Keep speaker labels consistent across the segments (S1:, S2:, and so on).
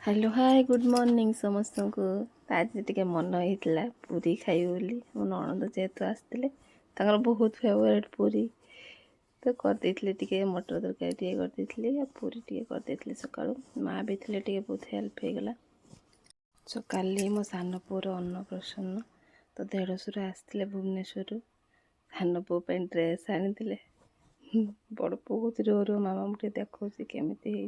S1: Hello hi good morning समस्त को आज टे मन होता पूरी खाई बोली मो नणंद जेहेतु आसते बहुत फेवरेट पूरी तो करदे टे मटर तरकारी करदे पूरी टे करदे सका माँ भी थे बहुत हेल्प हो गला। सो काली मो सान पुर अन्नप्रसन्न तो देढ़शुर आसते भुवनेश्वर सान पु ड्रेस आनी बड़ पु कौच रो रो मामा मुझे देखा केमी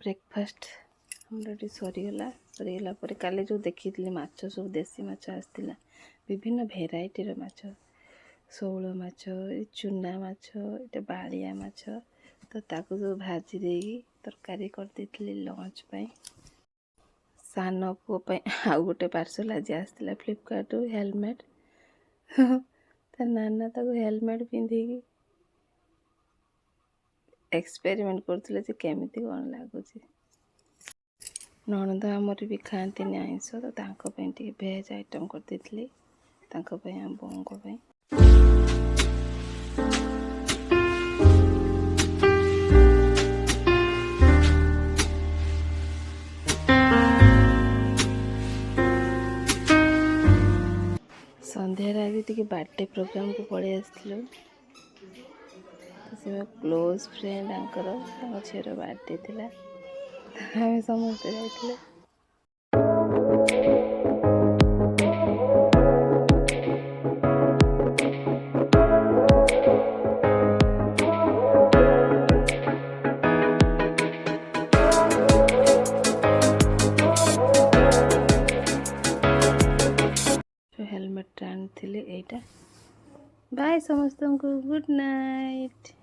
S1: ब्रेकफास्ट हमर सरीगला पर काली जो देखी माछ सब देसी माछ आसला विभिन्न भेराइटीर माछ शौल माछ चूना माछ ये बाड़िया माछ तो ताकू सब भाजी देगी तरकारी करदे लंच पाई सान पुओ आउ गोटे पार्सल आज आसला फ्लिपकार्ट हेलमेट ता नाना ताको हेलमेट पिंधिकी एक्सपेरिमेंट करथिले जे केमिति कोन लागुची। नणंद आमर भी खाती आइंस तो तांको पे टिके भेज आइटम करदे तांको पे आम बोंको पे संध्यार आज टिके बर्थडे प्रोग्राम को पड़े आसलु से क्लोज फ्रेंड आंकर झीर बर्थडे थिला आम समस्ते जाइए हेलमेट आनी एटा बाय समस्त को गुड नाइट।